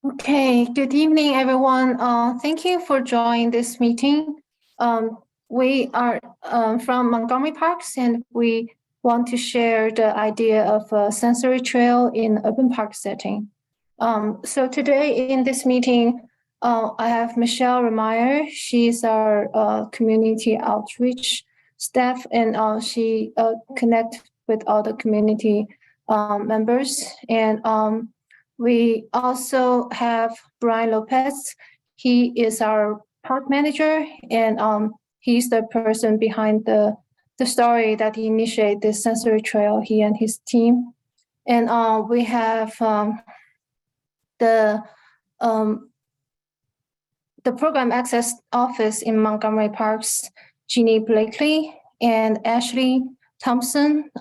Okay, good evening, everyone. Thank you for joining this meeting. We are from Montgomery Parks, and we want to share the idea of a sensory trail in urban park setting. So today in this meeting, I have Michelle Remeyer. She's our community outreach staff, and she connect with all the community members. And we also have Brian Lopez. He is our park manager, and he's the person behind the story that initiated this sensory trail, he and his team. And we have the um, the program access office in Montgomery Parks, Jeannie Blakely and Ashley Thompson.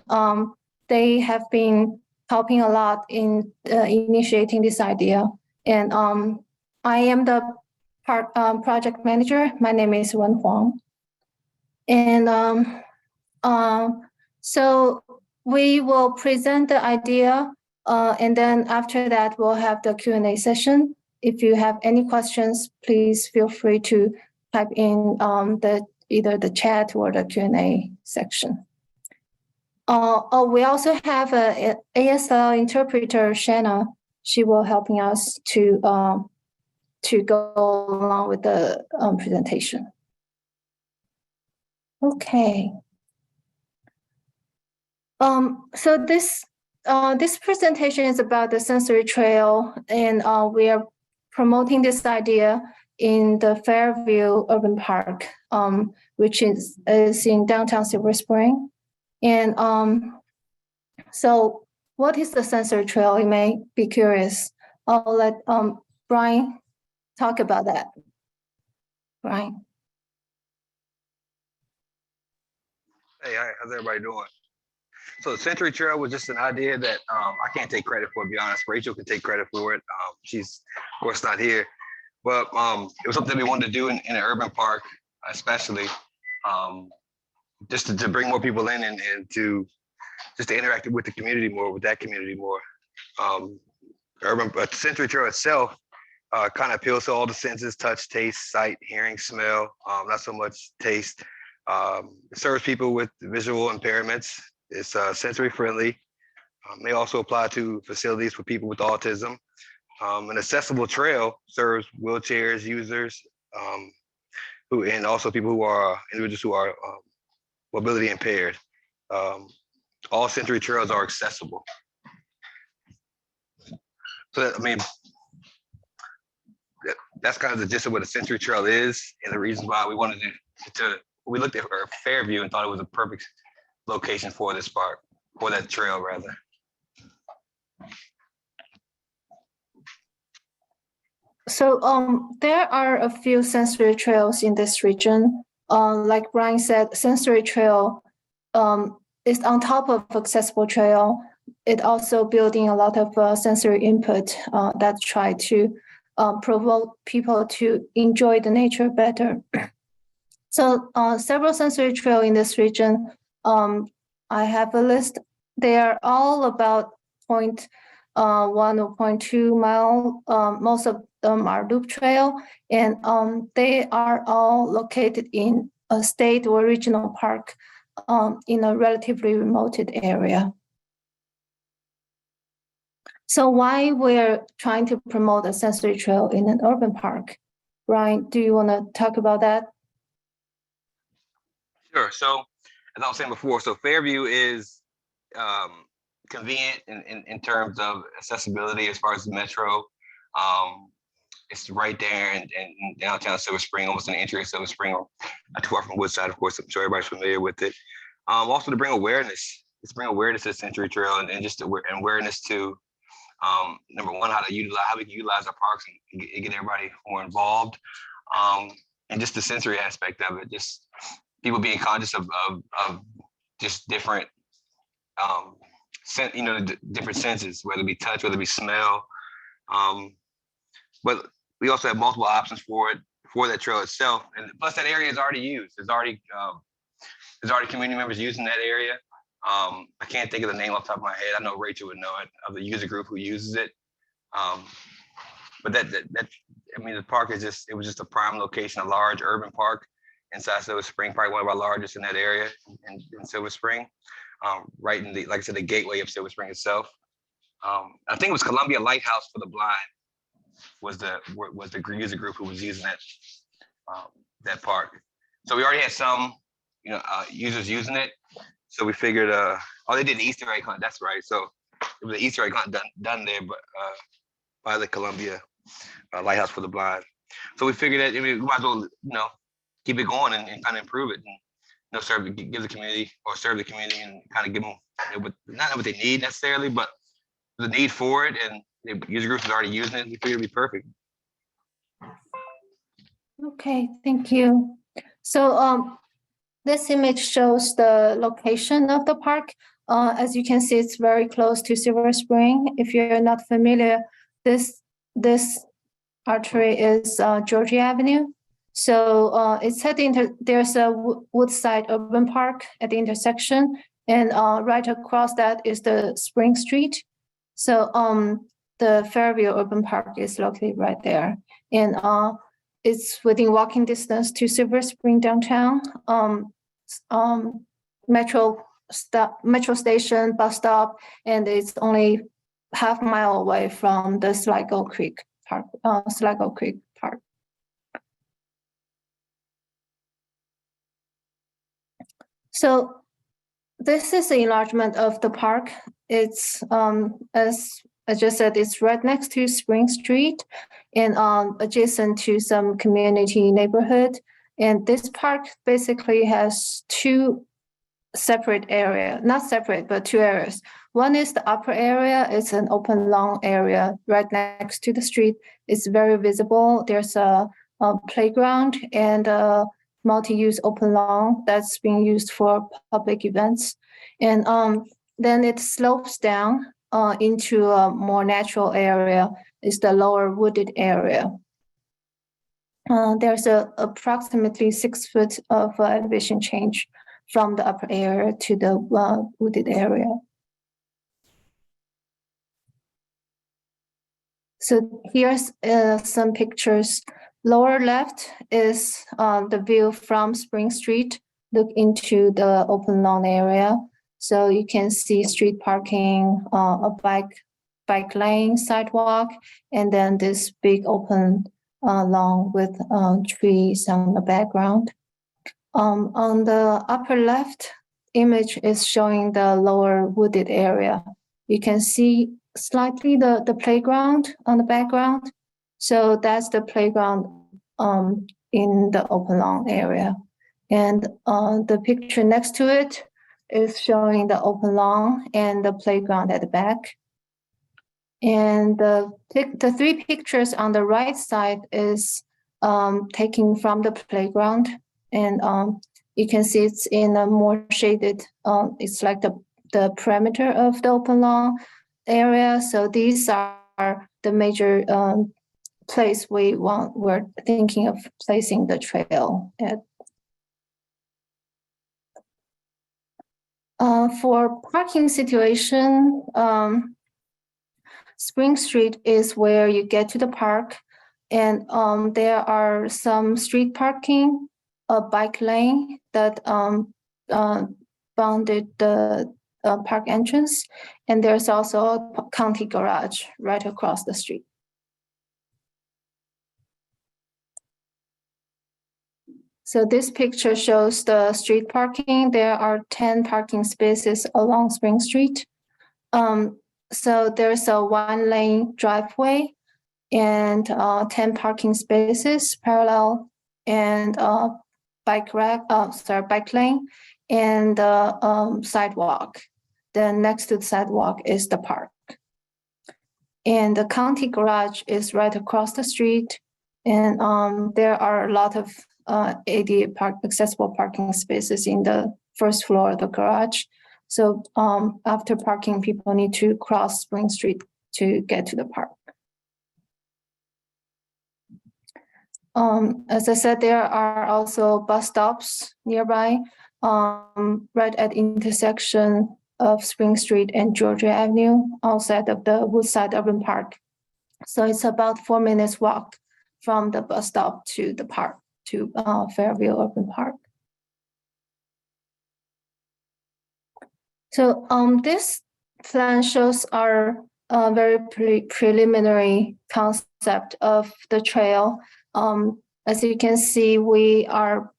They have been helping a lot in initiating this idea. And I am the project manager. My name is Wen Huang. And so we will present the idea, and then after that, we'll have the Q&A session. If you have any questions, please feel free to type in either the chat or the Q&A section. We also have an ASL interpreter, Shanna. She will helping us to go along with the presentation. Okay. So this presentation is about the sensory trail, and we are promoting this idea in the Fairview Urban Park, which is in downtown Silver Spring. And so what is the sensory trail? You may be curious. I'll let Brian talk about that. Brian. Hey, how's everybody doing? So the Century Trail was just an idea that I can't take credit for, to be honest. Rachel can take credit for it. She's, of course, not here. But it was something we wanted to do in an urban park, especially just to bring more people in and to just to interact with the community more, with that community more. But the Century Trail itself kind of appeals to all the senses: touch, taste, sight, hearing, smell, not so much taste. It serves people with visual impairments. It's sensory friendly. May also apply to facilities for people with autism. An accessible trail serves wheelchairs users, and also people who are individuals who are mobility impaired. All sensory trails are accessible. So that's kind of the gist of what a sensory trail is, and the reasons why we wanted we looked at Fairview and thought it was a perfect location for this park, for that trail rather. So there are a few sensory trails in this region. Like Brian said, sensory trail is on top of accessible trail. It also building a lot of sensory input that try to provoke people to enjoy the nature better. So several sensory trail in this region. I have a list. They are all about 0.1 or 0.2 mile. Most of them are loop trail, and they are all located in a state or regional park in a relatively remote area. So why we're trying to promote a sensory trail in an urban park? Brian, do you want to talk about that? Sure. So as I was saying before, so Fairview is convenient in terms of accessibility as far as the metro. It's right there in downtown Silver Spring, almost an entry of Silver Spring, not too far from Woodside, of course. I'm sure everybody's familiar with it. Also to bring awareness, to the Century Trail and just awareness to number one, how we can utilize our parks and get everybody more involved, and just the sensory aspect of it, just people being conscious of just different different senses, whether it be touch, whether it be smell. But we also have multiple options for that trail itself, and plus that area is already used. There's already community members using that area. I can't think of the name off the top of my head. I know Rachel would know it, of the user group who uses it. But I mean, the park is it was just a prime location, a large urban park inside Silver Spring, probably one of our largest in that area in Silver Spring, right in like I said, the gateway of Silver Spring itself. I think it was Columbia Lighthouse for the Blind was the user group who was using that park. So we already had some, users using it. So we figured, they did an Easter egg hunt. That's right. So it was an Easter egg hunt done there, but by the Columbia Lighthouse for the Blind. So we figured that we might as well, keep it going and kind of improve it, and give the community or serve the community and kind of give them not what they need necessarily, but the need for it, and the user groups is already using it. We figured it'd be perfect. Okay, thank you. So this image shows the location of the park. As you can see, it's very close to Silver Spring. If you're not familiar, this artery is Georgia Avenue. So it's at there's a Woodside Urban Park at the intersection, and right across that is the Spring Street. So the Fairview Urban Park is located right there, and it's within walking distance to Silver Spring downtown. Metro station, bus stop, and it's only half mile away from the Sligo Creek Park. So this is the enlargement of the park. It's as I just said, it's right next to Spring Street and adjacent to some community neighborhood. And this park basically has two separate areas, not separate, but two areas. One is the upper area. It's an open lawn area right next to the street. It's very visible. There's a playground and a multi-use open lawn that's being used for public events. And then it slopes down into a more natural area. Is the lower wooded area. There's approximately 6 foot of elevation change from the upper area to the wooded area. So here's some pictures. Lower left is the view from Spring Street. Look into the open lawn area. So you can see street parking, a bike lane, sidewalk, and then this big open lawn with trees on the background. On the upper left image is showing the lower wooded area. You can see slightly the playground on the background. So that's the playground in the open lawn area. And the picture next to it is showing the open lawn and the playground at the back. And the three pictures on the right side is taken from the playground. And you can see it's in a more shaded, it's like the perimeter of the open lawn area. So these are the major place we're thinking of placing the trail at. For parking situation, Spring Street is where you get to the park, and there are some street parking, a bike lane that bounded the park entrance, and there's also a county garage right across the street. So this picture shows the street parking. There are 10 parking spaces along Spring Street. So there's a 1-lane driveway and 10 parking spaces parallel, and bike lane and sidewalk. Then next to the sidewalk is the park. And the county garage is right across the street. And there are a lot of ADA accessible parking spaces in the first floor of the garage. So after parking, people need to cross Spring Street to get to the park. As I said, there are also bus stops nearby, right at the intersection of Spring Street and Georgia Avenue, outside of the Woodside Urban Park. So it's about 4 minutes walk from the bus stop to the park, to Fairview Urban Park. So this plan shows our very preliminary concept of the trail. As you can see, we are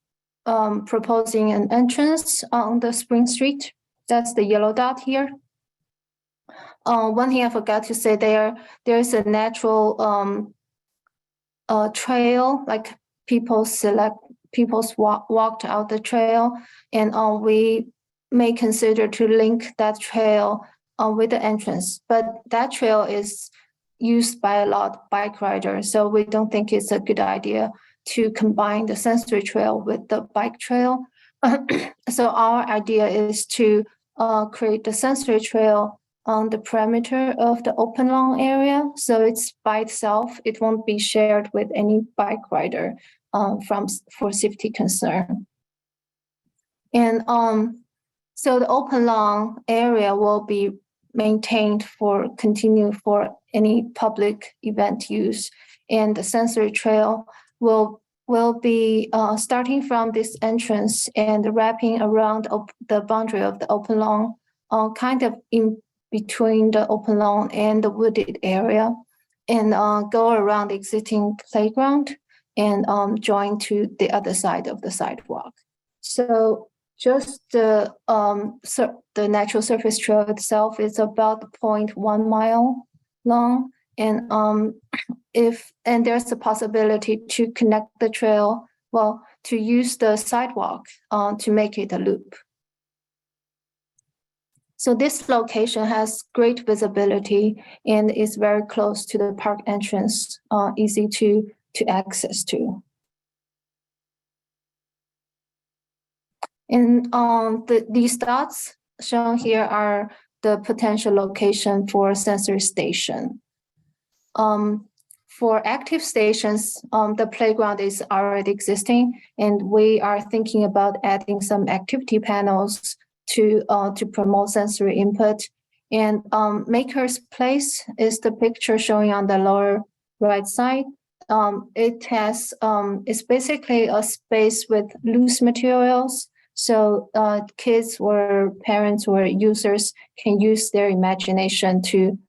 proposing an entrance on the Spring Street. That's the yellow dot here. One thing I forgot to say there's a natural trail, like people's walked out the trail, and we may consider to link that trail with the entrance. But that trail is used by a lot of bike riders, so we don't think it's a good idea to combine the sensory trail with the bike trail. So our idea is to create the sensory trail on the perimeter of the open lawn area. So it's by itself. It won't be shared with any bike rider for safety concern. And so the open lawn area will be maintained continue for any public event use. And the sensory trail will be starting from this entrance and wrapping around the boundary of the open lawn, kind of in between the open lawn and the wooded area, and go around the existing playground and join to the other side of the sidewalk. So just the natural surface trail itself is about 0.1 mile long, and there's a possibility to connect the trail, to use the sidewalk to make it a loop. So this location has great visibility and is very close to the park entrance, easy to access to. And these dots shown here are the potential location for sensory station. For active stations, the playground is already existing, and we are thinking about adding some activity panels to promote sensory input. And Maker's Place is the picture showing on the lower right side. It's basically a space with loose materials. So kids or parents or users can use their imagination to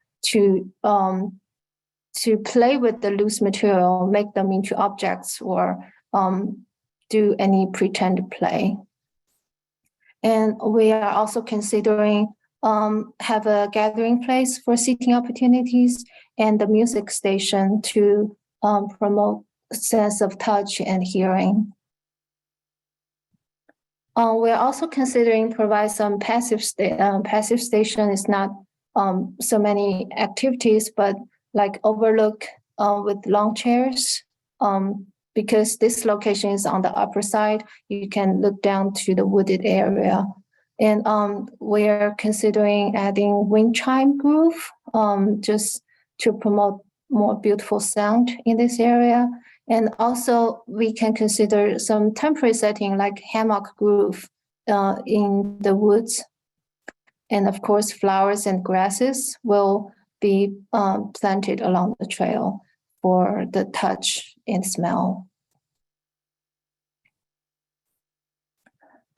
play with the loose material, make them into objects, or do any pretend play. And we are also considering have a gathering place for seating opportunities and the music station to promote a sense of touch and hearing. We're also considering provide some passive station. It's not so many activities, but like overlook with lawn chairs. Because this location is on the upper side, you can look down to the wooded area. And we're considering adding wind chime groove just to promote more beautiful sound in this area. And also we can consider some temporary setting like hammock groove in the woods. And of course, flowers and grasses will be planted along the trail for the touch and smell.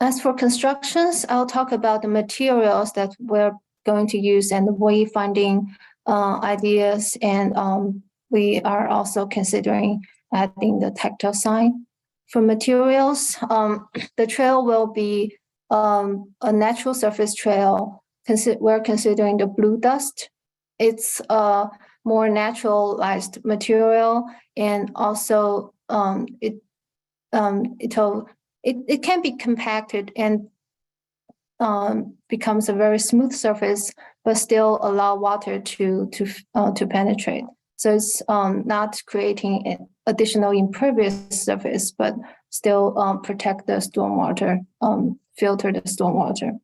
As for constructions, I'll talk about the materials that we're going to use and the wayfinding ideas. And we are also considering adding the tactile sign. For materials, the trail will be a natural surface trail. We're considering the blue dust. It's a more naturalized material, and also it can be compacted and becomes a very smooth surface, but still allow water to penetrate. So it's not creating an additional impervious surface, but still protect the stormwater, filter the stormwater.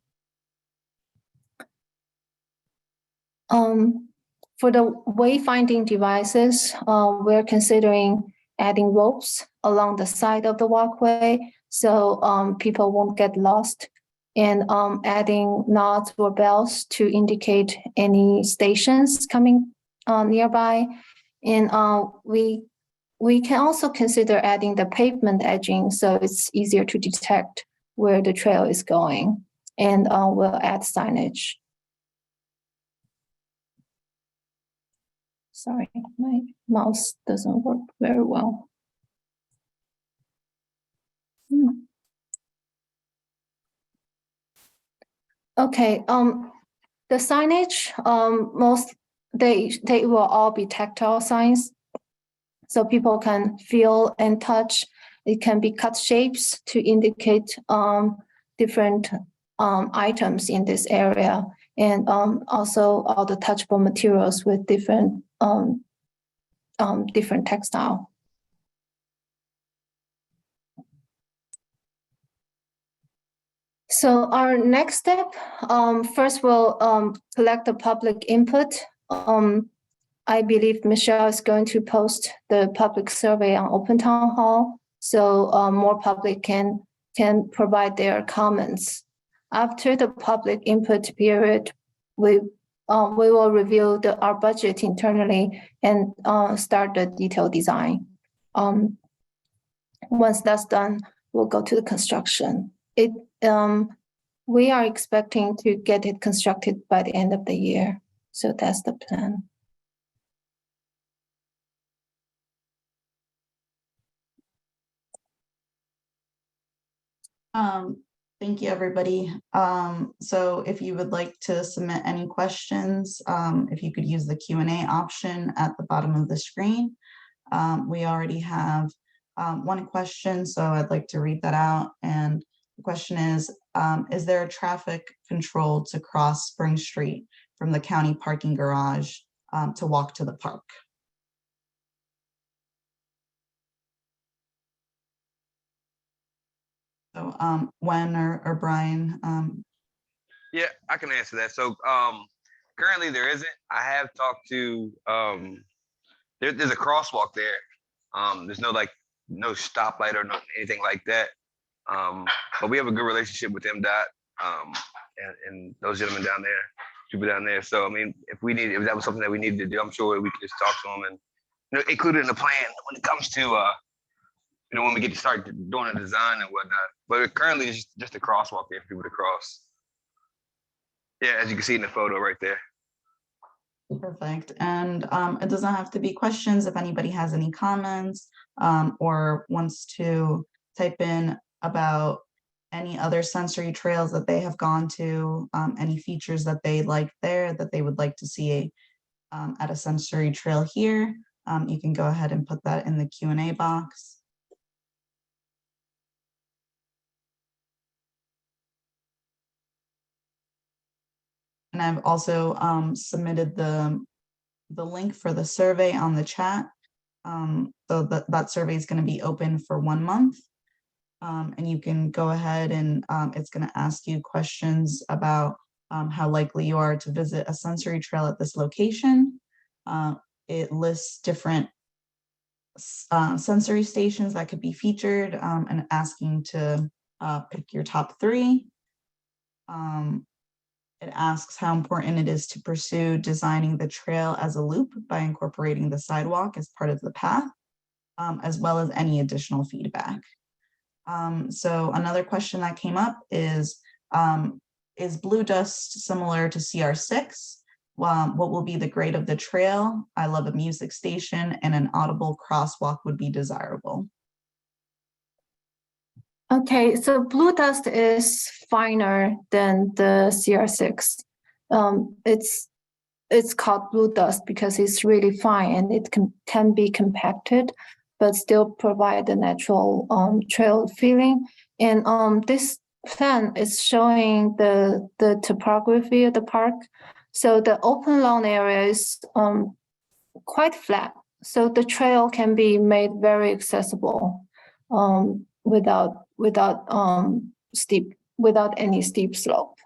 For the wayfinding devices, we're considering adding ropes along the side of the walkway so people won't get lost, and adding nods or bells to indicate any stations coming nearby, And we can also consider adding the pavement edging so it's easier to detect where the trail is going. And we'll add signage. Sorry, my mouse doesn't work very well. Okay, the signage, they will all be tactile signs. So people can feel and touch. It can be cut shapes to indicate different items in this area. And also all the touchable materials with different different textile. So our next step, first we'll collect the public input. I believe Michelle is going to post the public survey on Open Town Hall, so more public can provide their comments. After the public input period, we will review our budget internally and start the detailed design. Once that's done, we'll go to the construction. We are expecting to get it constructed by the end of the year, so that's the plan. Thank you, everybody. So if you would like to submit any questions, if you could use the Q&A option at the bottom of the screen. We already have one question, so I'd like to read that out. And the question is there a traffic control to cross Spring Street from the county parking garage to walk to the park? So Wen or Brian? Yeah, I can answer that. So currently there isn't. I have talked to, there's a crosswalk there. There's no stoplight or anything like that. But we have a good relationship with MDOT and those gentlemen down there, people down there. So I mean, if that was something that we needed to do, I'm sure we could just talk to them and include it in the plan when it comes to when we get to start doing the design and whatnot. But currently it's just a crosswalk there for people to cross. Yeah, as you can see in the photo right there. Perfect. And it doesn't have to be questions. If anybody has any comments or wants to type in about any other sensory trails that they have gone to, any features that they like there that they would like to see at a sensory trail here, you can go ahead and put that in the Q&A box. And I've also submitted the link for the survey on the chat. So that survey is going to be open for 1 month. And you can go ahead and it's going to ask you questions about how likely you are to visit a sensory trail at this location. It lists different sensory stations that could be featured and asking to pick your top 3. It asks how important it is to pursue designing the trail as a loop by incorporating the sidewalk as part of the path, as well as any additional feedback. So another question that came up is blue dust similar to CR6? What will be the grade of the trail? I love a music station and an audible crosswalk would be desirable. Okay, so blue dust is finer than the CR6. It's called blue dust because it's really fine and it can be compacted, but still provide the natural trail feeling. And this plan is showing the topography of the park. So the open lawn area is quite flat, so the trail can be made very accessible without any steep slope.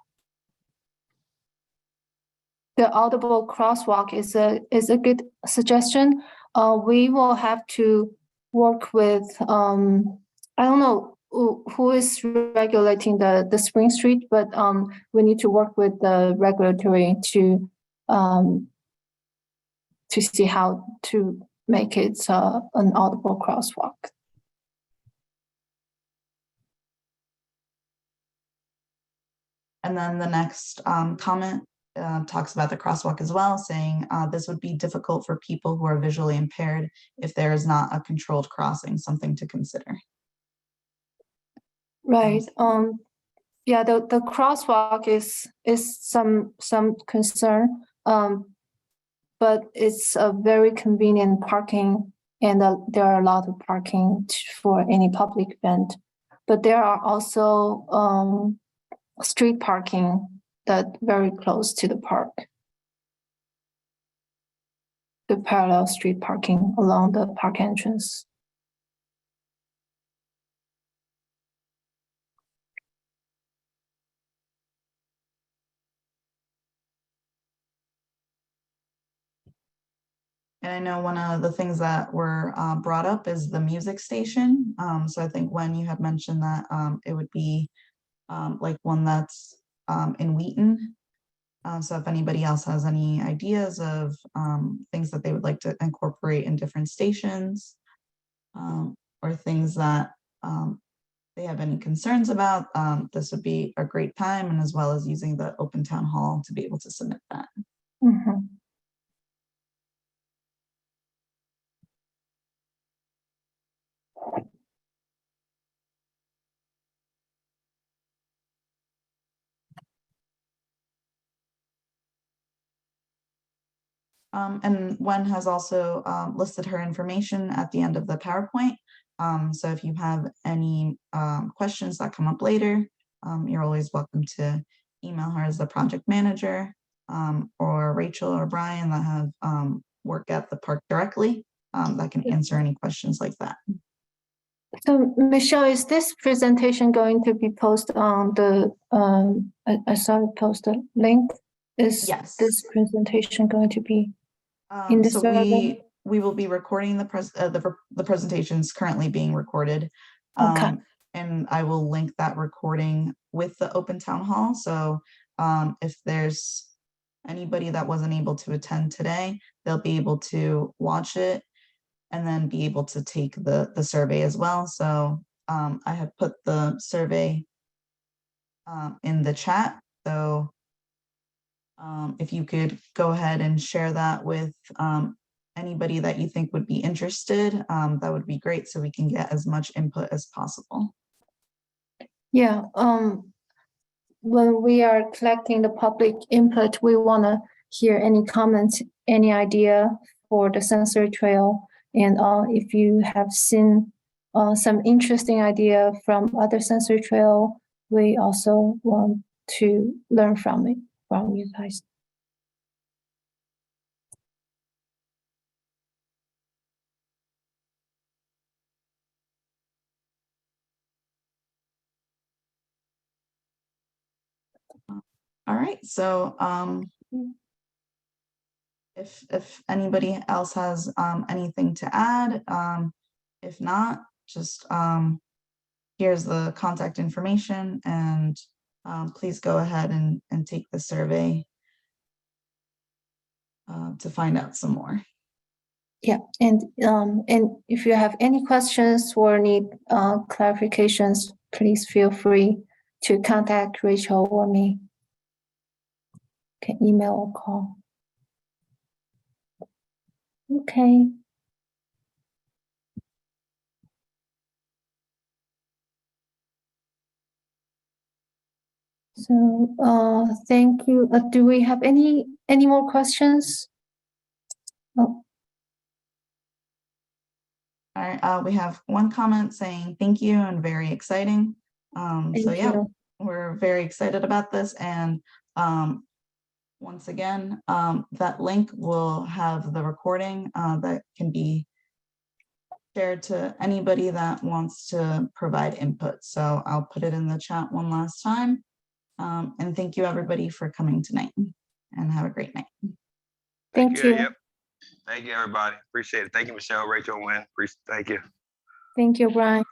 The audible crosswalk is a good suggestion. We will have to work with I don't know who is regulating the Spring Street, but we need to work with the regulatory to to see how to make it an audible crosswalk. And then the next comment talks about the crosswalk as well, saying this would be difficult for people who are visually impaired if there is not a controlled crossing, something to consider. Right. Yeah, the crosswalk is some concern, but it's a very convenient parking, and there are a lot of parking for any public event. But there are also street parking that very close to the park. The parallel street parking along the park entrance. And I know one of the things that were brought up is the music station. So I think when you had mentioned that it would be like one that's in Wheaton. So if anybody else has any ideas of things that they would like to incorporate in different stations, or things that they have any concerns about, this would be a great time, and as well as using the open town hall to be able to submit that. Mm-hmm. And Wen has also listed her information at the end of the PowerPoint. So if you have any questions that come up later, you're always welcome to email her as the project manager, or Rachel or Brian that have worked at the park directly, that can answer any questions like that. So Michelle, is this presentation going to be posted on the, I saw you post a link. Is Yes. this presentation going to be in the So server? we will be recording the presentations currently being recorded. Okay. And I will link that recording with the open town hall. So if there's anybody that wasn't able to attend today, they'll be able to watch it and then be able to take the survey as well. So I have put the survey in the chat. So if you could go ahead and share that with anybody that you think would be interested, that would be great, so we can get as much input as possible. Yeah. When we are collecting the public input, we want to hear any comments, any idea for the sensory trail. And if you have seen some interesting idea from other sensory trail, we also want to learn from it, from you guys. All right, so if anybody else has anything to add, if not, just here's the contact information, and please go ahead and take the survey to find out some more. Yeah, and if you have any questions or need clarifications, please feel free to contact Rachel or me. You can email or call. Okay. So thank you. Do we have any more questions? Oh. All right, we have one comment saying thank you and very exciting. So yeah, we're very excited about this, and once again, that link will have the recording that can be shared to anybody that wants to provide input. So I'll put it in the chat one last time. And thank you everybody for coming tonight, and have a great night. Thank you. Yep. Thank you, everybody. Appreciate it. Thank you, Michelle, Rachel, Wen. Thank you. Thank you, Brian.